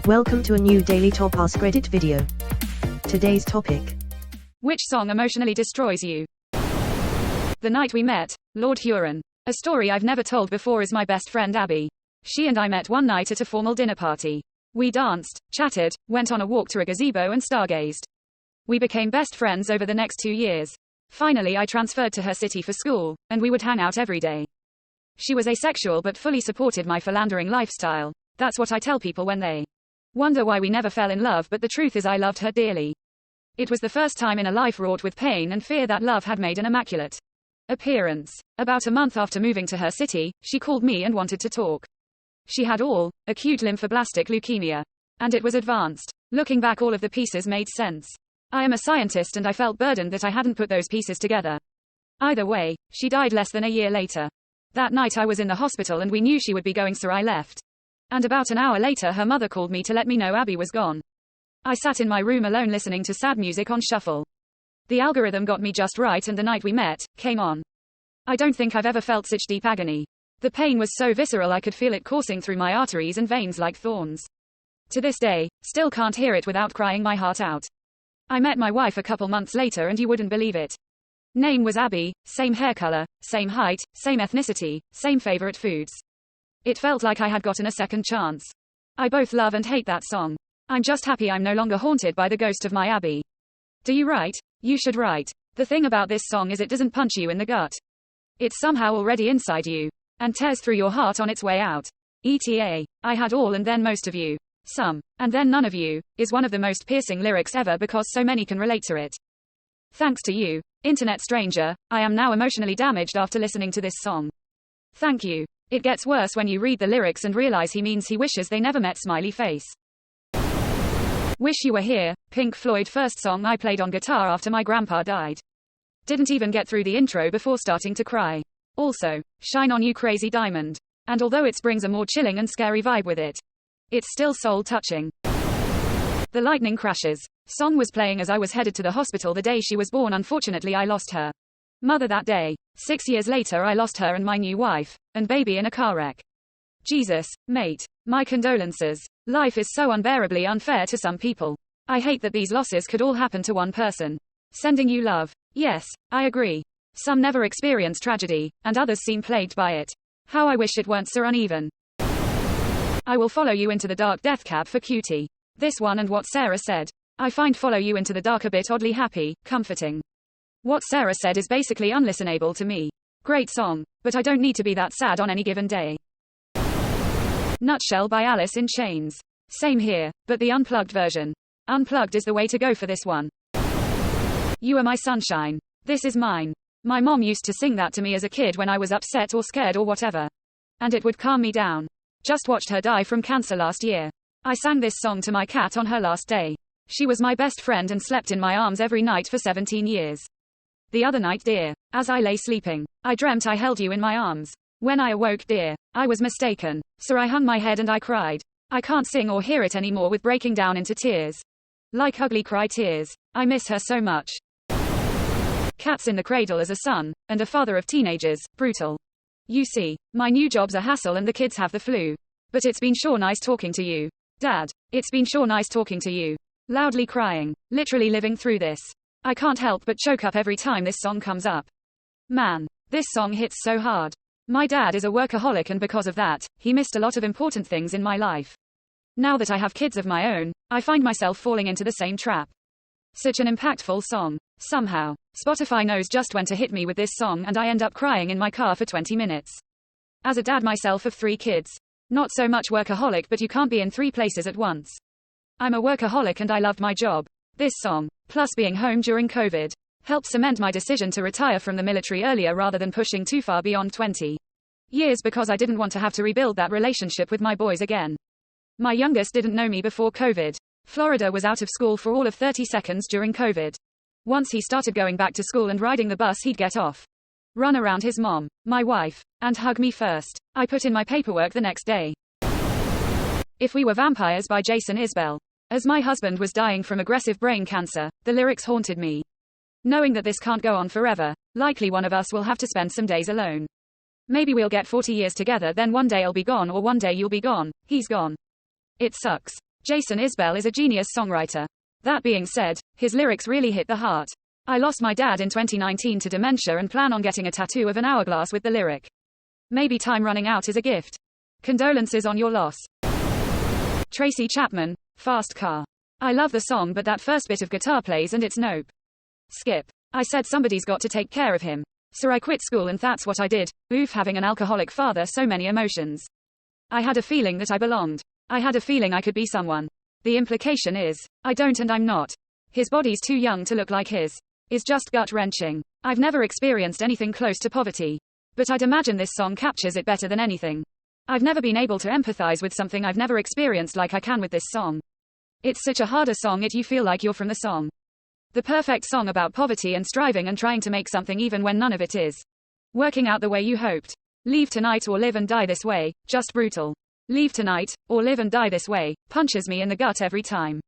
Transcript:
Welcome to a new Daily Top Askreddit video. Today's topic. Which song emotionally destroys you? The night we met, Lord Huron. A story I've never told before is my best friend Abby. She and I met one night at a formal dinner party. We danced, chatted, went on a walk to a gazebo and stargazed. We became best friends over the next 2 years. Finally I transferred to her city for school, and we would hang out every day. She was asexual but fully supported my philandering lifestyle. That's what I tell people when they wonder why we never fell in love, but the truth is I loved her dearly. It was the first time in a life wrought with pain and fear that love had made an immaculate appearance. About a month after moving to her city, she called me and wanted to talk. She had acute lymphoblastic leukemia. And it was advanced. Looking back, all of the pieces made sense. I am a scientist and I felt burdened that I hadn't put those pieces together. Either way, she died less than a year later. That night I was in the hospital and we knew she would be going, so I left. And about an hour later her mother called me to let me know Abby was gone. I sat in my room alone listening to sad music on shuffle. The algorithm got me just right and The Night We Met came on. I don't think I've ever felt such deep agony. The pain was so visceral I could feel it coursing through my arteries and veins like thorns. To this day, still can't hear it without crying my heart out. I met my wife a couple months later and you wouldn't believe it. Name was Abby, same hair color, same height, same ethnicity, same favorite foods. It felt like I had gotten a second chance. I both love and hate that song. I'm just happy I'm no longer haunted by the ghost of my Abby. Do you write? You should write. The thing about this song is it doesn't punch you in the gut. It's somehow already inside you. And tears through your heart on its way out. ETA. I had all and then most of you. Some. And then none of you, is one of the most piercing lyrics ever because so many can relate to it. Thanks to you, internet stranger, I am now emotionally damaged after listening to this song. Thank you. It gets worse when you read the lyrics and realize he means he wishes they never met smiley face. Wish You Were Here, Pink Floyd, first song I played on guitar after my grandpa died. Didn't even get through the intro before starting to cry. Also, Shine On You Crazy Diamond. And although it brings a more chilling and scary vibe with it, it's still soul touching. The Lightning Crashes song was playing as I was headed to the hospital the day she was born. Unfortunately I lost her mother that day. 6 years later I lost her and my new wife and baby in a car wreck. Jesus, mate. My condolences. Life is so unbearably unfair to some people. I hate that these losses could all happen to one person. Sending you love. Yes, I agree. Some never experience tragedy, and others seem plagued by it. How I wish it weren't so uneven. I will follow you into the dark, death cab for cutie. This one and What Sarah Said. I find Follow You Into the Dark a bit oddly happy, comforting. What Sarah Said is basically unlistenable to me. Great song, but I don't need to be that sad on any given day. Nutshell by Alice in Chains. Same here, but the unplugged version. Unplugged is the way to go for this one. You Are My Sunshine. This Is Mine. My mom used to sing that to me as a kid when I was upset or scared or whatever. And it would calm me down. Just watched her die from cancer last year. I sang this song to my cat on her last day. She was my best friend and slept in my arms every night for 17 years. The other night, dear, as I lay sleeping, I dreamt I held you in my arms. When I awoke, dear, I was mistaken. So I hung my head and I cried. I can't sing or hear it anymore with breaking down into tears. Like ugly cry tears. I miss her so much. Cats in the Cradle as a son, and a father of teenagers, brutal. You see, my new job's a hassle and the kids have the flu. But it's been sure nice talking to you. Dad, it's been sure nice talking to you. Loudly crying, literally living through this. I can't help but choke up every time this song comes up. Man, this song hits so hard. My dad is a workaholic and because of that, he missed a lot of important things in my life. Now that I have kids of my own, I find myself falling into the same trap. Such an impactful song. Somehow, Spotify knows just when to hit me with this song and I end up crying in my car for 20 minutes. As a dad myself of 3 kids. Not so much workaholic, but you can't be in 3 places at once. I'm a workaholic and I loved my job. This song, plus being home during COVID, helped cement my decision to retire from the military earlier rather than pushing too far beyond 20 years because I didn't want to have to rebuild that relationship with my boys again. My youngest didn't know me before COVID. Florida was out of school for all of 30 seconds during COVID. Once he started going back to school and riding the bus, he'd get off, run around his mom, my wife, and hug me first. I put in my paperwork the next day. If We Were Vampires by Jason Isbell. As my husband was dying from aggressive brain cancer, the lyrics haunted me. Knowing that this can't go on forever, likely one of us will have to spend some days alone. Maybe we'll get 40 years together, then one day I'll be gone or one day you'll be gone, he's gone. It sucks. Jason Isbell is a genius songwriter. That being said, his lyrics really hit the heart. I lost my dad in 2019 to dementia and plan on getting a tattoo of an hourglass with the lyric, "Maybe time running out is a gift. Condolences on your loss." Tracy Chapman, Fast Car. I love the song, but that first bit of guitar plays and it's nope. Skip. I said somebody's got to take care of him. So I quit school and that's what I did. Oof, having an alcoholic father, so many emotions. I had a feeling that I belonged. I had a feeling I could be someone. The implication is, I don't and I'm not. His body's too young to look like his. Is just gut-wrenching. I've never experienced anything close to poverty. But I'd imagine this song captures it better than anything. I've never been able to empathize with something I've never experienced like I can with this song. It's such a harder song you feel like you're from the song. The perfect song about poverty and striving and trying to make something even when none of it is working out the way you hoped. Leave tonight or live and die this way, just brutal. Leave tonight, or live and die this way, punches me in the gut every time.